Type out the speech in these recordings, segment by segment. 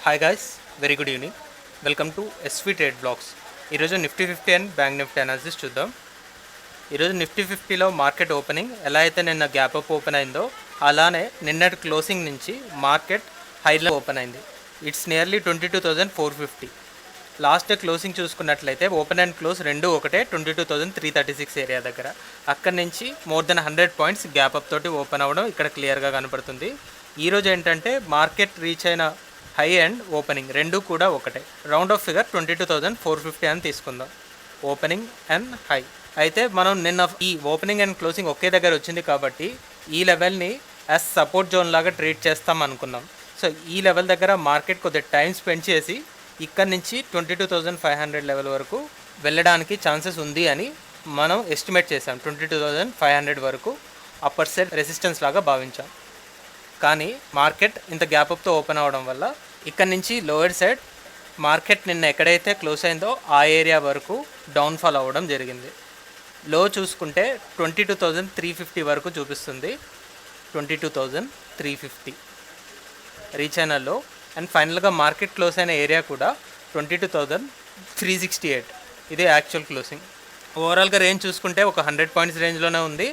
Hi guys, very good evening. Welcome to SV trade blogs. ఈరోజు Nifty 50 and bank Nifty analysis చూద్దాం. ఈరోజు Nifty 50లో market opening ఎలా అయితే నిన్న గ్యాప్ అప్ ఓపెన్ అయిందో అలానే నిన్నటి క్లోజింగ్ నుంచి మార్కెట్ హైలో ఓపెన్ అయింది. It's nearly 22,450. Last day closing చూసుకున్నట్లయితే ఓపెన్ అండ్ క్లోజ్ రెండు ఒకటే 22,336 ఏరియా దగ్గర. అక్కడి నుంచి more than 100 points gap up తోటి ఓపెన్ అవ్వడం ఇక్కడ క్లియర్గా కనపడుతుంది. ఈరోజు ఏంటంటే మార్కెట్ రీచ్ అయిన హై అండ్ ఓపెనింగ్ రెండు కూడా ఒకటే. రౌండ్ ఆఫ్ ఫిగర్ 22,450 అని తీసుకుందాం, ఓపెనింగ్ అండ్ హై. అయితే మనం నిన్న ఈ ఓపెనింగ్ అండ్ క్లోజింగ్ ఒకే దగ్గర వచ్చింది కాబట్టి ఈ లెవెల్ని యాజ్ సపోర్ట్ జోన్ లాగా ట్రీట్ చేస్తాం అనుకున్నాం. సో ఈ లెవెల్ దగ్గర మార్కెట్ కొద్దిగా టైం స్పెండ్ చేసి ఇక్కడ నుంచి 22,500 లెవెల్ వరకు వెళ్ళడానికి ఛాన్సెస్ ఉంది అని మనం ఎస్టిమేట్ చేసాం. 22,500 వరకు అప్పర్ సైడ్ రెసిస్టెన్స్ లాగా భావించాం. కానీ మార్కెట్ ఇంత గ్యాప్ అప్తో ఓపెన్ అవ్వడం వల్ల ఇక్కడ నుంచి లోయర్ సైడ్ మార్కెట్ నిన్న ఎక్కడైతే క్లోజ్ అయిందో ఆ ఏరియా వరకు డౌన్ఫాల్ అవ్వడం జరిగింది. లో చూసుకుంటే 22,350 వరకు చూపిస్తుంది. 22,350 రీచ్ అయిన లో. అండ్ ఫైనల్గా మార్కెట్ క్లోజ్ అయిన ఏరియా కూడా 22,368. ఇదే యాక్చువల్ క్లోజింగ్. ఓవరాల్గా రేంజ్ చూసుకుంటే ఒక 100 పాయింట్స్ రేంజ్లోనే ఉంది.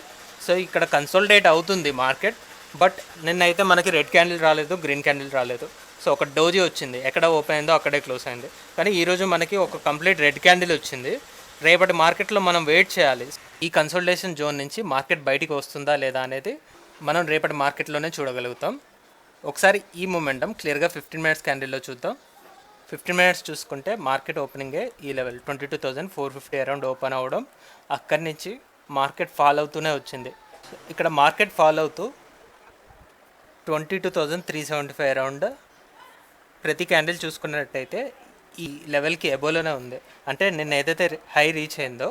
సో ఇక్కడ కన్సోలిడేట్ అవుతుంది మార్కెట్. బట్ నిన్నైతే మనకి రెడ్ క్యాండిల్ రాలేదు, గ్రీన్ క్యాండిల్ రాలేదు. సో ఒక డోజీ వచ్చింది, ఎక్కడ ఓపెన్ అయిందో అక్కడే క్లోజ్ అయింది. కానీ ఈరోజు మనకి ఒక కంప్లీట్ రెడ్ క్యాండిల్ వచ్చింది. రేపటి మార్కెట్లో మనం వెయిట్ చేయాలి, ఈ కన్సోలిడేషన్ జోన్ నుంచి మార్కెట్ బయటికి వస్తుందా లేదా అనేది మనం రేపటి మార్కెట్లోనే చూడగలుగుతాం. ఒకసారి ఈ మొమెంటం క్లియర్గా 15 మినిట్స్ క్యాండిల్లో చూద్దాం. 15 మినిట్స్ చూసుకుంటే మార్కెట్ ఓపెనింగే ఈ లెవెల్ 22,450 అరౌండ్ ఓపెన్ అవ్వడం. అక్కడి నుంచి మార్కెట్ ఫాల్ అవుతూనే వచ్చింది. ఇక్కడ మార్కెట్ ఫాల్ అవుతూ 22,375 అరౌండ్ ప్రతి క్యాండిల్ చూసుకున్నట్టయితే ఈ లెవెల్కి ఎబోలోనే ఉంది. అంటే నిన్న ఏదైతే హై రీచ్ అయిందో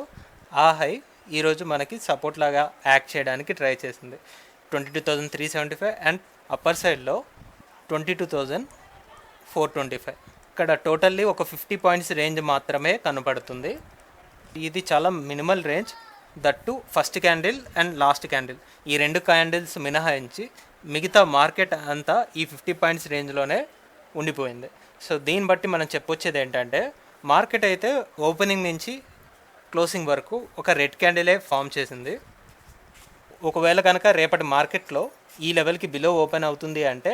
ఆ హై ఈరోజు మనకి సపోర్ట్ లాగా యాక్ట్ చేయడానికి ట్రై చేసింది. 22,375 అండ్ అప్పర్ సైడ్లో 22,425. ఇక్కడ టోటల్లీ ఒక 50 పాయింట్స్ రేంజ్ మాత్రమే కనపడుతుంది. ఇది చాలా minimal range. That first candle and last candle ఈ రెండు క్యాండిల్స్ మినహాయించి మిగతా మార్కెట్ అంతా ఈ 50 పాయింట్స్ రేంజ్లోనే ఉండిపోయింది. సో దీన్ని బట్టి మనం చెప్పొచ్చేది ఏంటంటే మార్కెట్ అయితే ఓపెనింగ్ నుంచి క్లోజింగ్ వరకు ఒక రెడ్ క్యాండిలే ఫామ్ చేసింది. ఒకవేళ కనుక రేపటి మార్కెట్లో ఈ లెవెల్కి బిలో ఓపెన్ అవుతుంది అంటే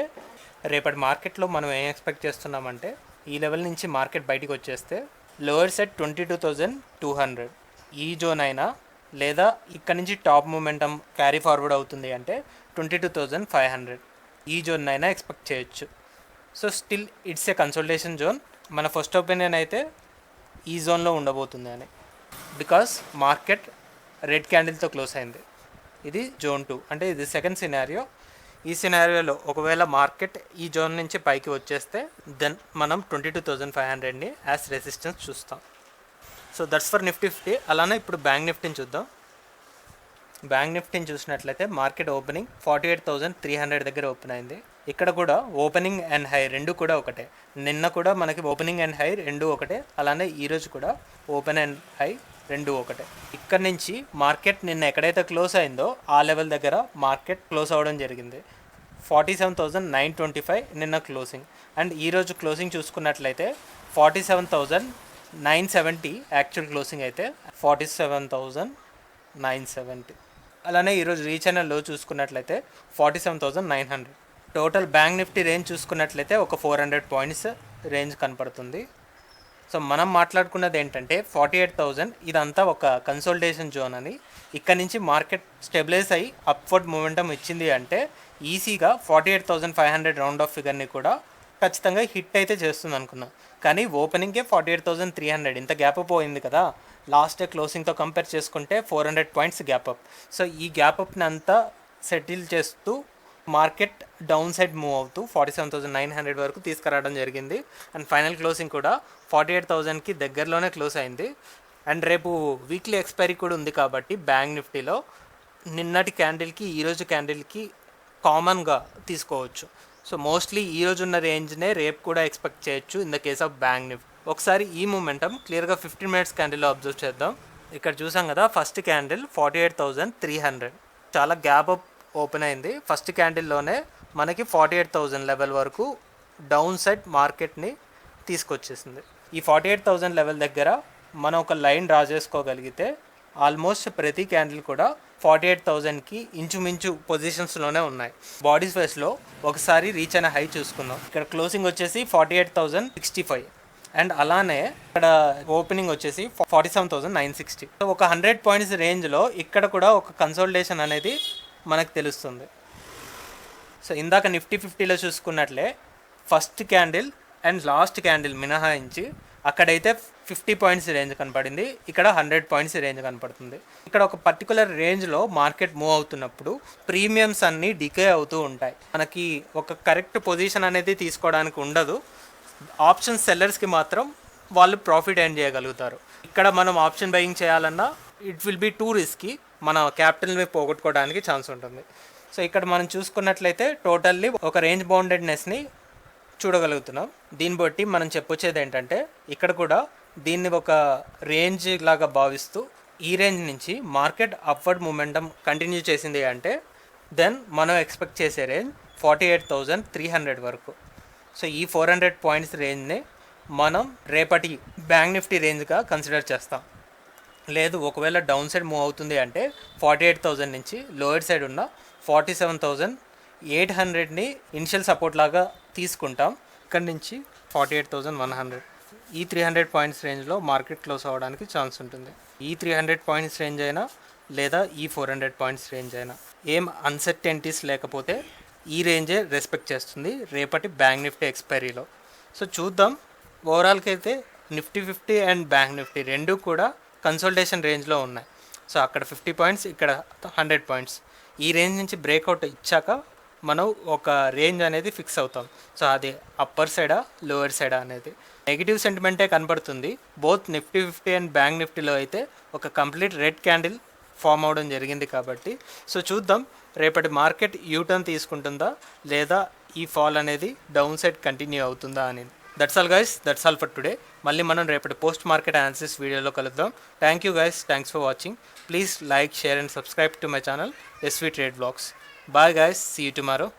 రేపటి మార్కెట్లో మనం ఏం ఎక్స్పెక్ట్ చేస్తున్నామంటే ఈ లెవెల్ నుంచి మార్కెట్ బయటికి వచ్చేస్తే లోయర్ సెట్ 22,200 ఈ జోన్ అయినా లేదా ఇక్కడ నుంచి టాప్ మూమెంటం క్యారీ ఫార్వర్డ్ అవుతుంది అంటే 22,500 ఈ జోన్ అయినా ఎక్స్పెక్ట్ చేయొచ్చు. So still it's a consultation zone. మన ఫస్ట్ ఒపీనియన్ అయితే ఈ జోన్లో ఉండబోతుంది అని, బికాస్ మార్కెట్ రెడ్ క్యాండిల్తో క్లోజ్ అయింది. ఇది జోన్ 2 అంటే ఇది సెకండ్ సినారియో. ఈ సినారియోలో ఒకవేళ మార్కెట్ ఈ జోన్ నుంచి పైకి వచ్చేస్తే దెన్ మనం 22,500ని యాజ్ రెసిస్టెన్స్ చూస్తాం. So that's for Nifty 50. అలానే ఇప్పుడు బ్యాంక్ నిఫ్టీని చూద్దాం. బ్యాంక్ నిఫ్టీని చూసినట్లయితే మార్కెట్ ఓపెనింగ్ 48,300 దగ్గర ఓపెన్ అయింది. ఇక్కడ కూడా ఓపెనింగ్ అండ్ హై రెండు కూడా ఒకటే. నిన్న కూడా మనకి ఓపెనింగ్ అండ్ హై రెండు ఒకటే. అలానే ఈరోజు కూడా ఓపెన్ అండ్ హై రెండు ఒకటే. ఇక్కడ నుంచి మార్కెట్ నిన్న ఎక్కడైతే క్లోజ్ అయిందో ఆ లెవెల్ దగ్గర మార్కెట్ క్లోజ్ అవ్వడం జరిగింది. 47,925 నిన్న క్లోజింగ్. అండ్ ఈరోజు క్లోజింగ్ చూసుకున్నట్లయితే 47,970 యాక్చువల్ క్లోజింగ్ అయితే 47,970. అలానే ఈరోజు రీచ్ అయిన లో చూసుకున్నట్లయితే 47,900. టోటల్ బ్యాంక్ నిఫ్టీ రేంజ్ చూసుకున్నట్లయితే ఒక 400 పాయింట్స్ రేంజ్ కనపడుతుంది. సో మనం మాట్లాడుకున్నది ఏంటంటే 48,000 ఇదంతా ఒక కన్సోలిడేషన్ జోన్ అని. ఇక్కడ నుంచి మార్కెట్ స్టెబిలైజ్ అయ్యి అప్వర్డ్ మూమెంటం ఇచ్చింది అంటే ఈజీగా 48,500 రౌండ్ ఆఫ్ ఫిగర్ని కూడా ఖచ్చితంగా హిట్ అయితే చేస్తుంది అనుకున్నాం. కానీ ఓపెనింగ్కే 48,300 ఇంత గ్యాప్ అప్ పోయింది కదా. లాస్ట్ డే క్లోజింగ్తో కంపేర్ చేసుకుంటే 400 పాయింట్స్ గ్యాప్ అప్. సో ఈ గ్యాప్ అప్ని అంతా సెటిల్ చేస్తూ మార్కెట్ డౌన్ సైడ్ మూవ్ అవుతూ 47,900 వరకు తీసుకురావడం జరిగింది. అండ్ ఫైనల్ క్లోజింగ్ కూడా 48,000కి దగ్గరలోనే క్లోజ్ అయింది. అండ్ రేపు వీక్లీ ఎక్స్పైరీ కూడా ఉంది కాబట్టి బ్యాంక్ నిఫ్టీలో నిన్నటి క్యాండిల్కి ఈరోజు క్యాండిల్కి కామన్గా తీసుకోవచ్చు. సో మోస్ట్లీ ఈరోజు ఉన్న రేంజ్నే రేపు కూడా ఎక్స్పెక్ట్ చేయొచ్చు in the case of bank Nifty. ఒకసారి ఈ మూమెంటం క్లియర్గా 15 మినిట్స్ క్యాండిల్లో అబ్జర్వ్ చేద్దాం. ఇక్కడ చూసాం కదా, ఫస్ట్ క్యాండిల్ 48,300 చాలా గ్యాప్ అప్ ఓపెన్ అయింది. ఫస్ట్ క్యాండిల్లోనే మనకి 48,000 లెవెల్ వరకు డౌన్ సైడ్ మార్కెట్ని తీసుకొచ్చేసింది. ఈ 48,000 లెవెల్ దగ్గర మనం ఒక లైన్ డ్రా చేసుకోగలిగితే ఆల్మోస్ట్ ప్రతి క్యాండిల్ కూడా 48,000కి ఇంచుమించు పొజిషన్స్లోనే ఉన్నాయి. బాడీ స్పేస్లో ఒకసారి రీచ్ అయిన హై చూసుకుందాం. ఇక్కడ క్లోజింగ్ వచ్చేసి 48,065 అండ్ అలానే ఇక్కడ ఓపెనింగ్ వచ్చేసి 47,960. సో ఒక 100 పాయింట్స్ రేంజ్లో ఇక్కడ కూడా ఒక కన్సోలిడేషన్ అనేది మనకు తెలుస్తుంది. సో ఇందాక నిఫ్టీ 50లో చూసుకున్నట్లే first candle and last candle మినహాయించి అక్కడైతే 50 పాయింట్స్ రేంజ్ కనపడింది, ఇక్కడ 100 పాయింట్స్ రేంజ్ కనపడుతుంది. ఇక్కడ ఒక పర్టికులర్ రేంజ్లో మార్కెట్ మూవ్ అవుతున్నప్పుడు ప్రీమియమ్స్ అన్నీ డికే అవుతూ ఉంటాయి. మనకి ఒక కరెక్ట్ పొజిషన్ అనేది తీసుకోవడానికి ఉండదు. ఆప్షన్ సెల్లర్స్కి మాత్రం వాళ్ళు ప్రాఫిట్ ఎర్న్ చేయగలుగుతారు. ఇక్కడ మనం ఆప్షన్ బయింగ్ చేయాలన్నా it will be too risky, మన క్యాపిటల్ని పోగొట్టుకోవడానికి ఛాన్స్ ఉంటుంది. సో ఇక్కడ మనం చూసుకున్నట్లయితే టోటల్లీ ఒక రేంజ్ బౌండెడ్నెస్ని చూడగలుగుతున్నాం. దీన్ని బట్టి మనం చెప్పొచ్చేది ఏంటంటే ఇక్కడ కూడా దీన్ని ఒక రేంజ్ లాగా భావిస్తూ ఈ రేంజ్ నుంచి మార్కెట్ అప్వర్డ్ మూమెంటం కంటిన్యూ చేసింది అంటే దెన్ మనం ఎక్స్పెక్ట్ చేసే రేంజ్ 48,300 వరకు. సో ఈ 400 పాయింట్స్ రేంజ్ని మనం రేపటి బ్యాంక్ నిఫ్టీ రేంజ్గా కన్సిడర్ చేస్తాం. లేదు ఒకవేళ డౌన్ సైడ్ మూవ్ అవుతుంది అంటే 48,000 నుంచి లోయర్ సైడ్ ఉన్న 47,800ని ఇనిషియల్ సపోర్ట్ లాగా తీసుకుంటాం. ఇక్కడ నుంచి 48,100 ఈ 300 పాయింట్స్ రేంజ్లో మార్కెట్ క్లోజ్ అవ్వడానికి ఛాన్స్ ఉంటుంది. ఈ 300 పాయింట్స్ రేంజ్ అయినా లేదా ఈ 400 పాయింట్స్ రేంజ్ అయినా ఏం అన్సర్టెనిటీస్ లేకపోతే ఈ రేంజే రెస్పెక్ట్ చేస్తుంది రేపటి బ్యాంక్ నిఫ్టీ ఎక్స్పైరీలో. సో చూద్దాం. ఓవరాల్కి అయితే నిఫ్టీ 50 అండ్ బ్యాంక్ నిఫ్టీ రెండు కూడా కన్సల్టేషన్ రేంజ్లో ఉన్నాయి. సో అక్కడ 50 పాయింట్స్, ఇక్కడ 100 పాయింట్స్. ఈ రేంజ్ నుంచి బ్రేక్అవుట్ ఇచ్చాక మనం ఒక రేంజ్ అనేది ఫిక్స్ అవుతాం. సో అది అప్పర్ సైడా లోవర్ సైడా అనేది నెగిటివ్ సెంటిమెంటే కనపడుతుంది. బోత్ నిఫ్టీ 50 అండ్ బ్యాంక్ నిఫ్టీలో అయితే ఒక కంప్లీట్ రెడ్ క్యాండిల్ ఫామ్ అవడం జరిగింది కాబట్టి సో చూద్దాం రేపటి మార్కెట్ యూటర్న్ తీసుకుంటుందా లేదా ఈ ఫాల్ అనేది డౌన్ సైడ్ కంటిన్యూ అవుతుందా అని. That's all guys, that's all for today. మళ్ళీ మనం రేపటి పోస్ట్ మార్కెట్ అనాలిసిస్ వీడియోలో కలుద్దాం. Thank you guys, thanks for watching. Please like, share and subscribe to my channel SV Trade Vlogs. Bye guys, see you tomorrow.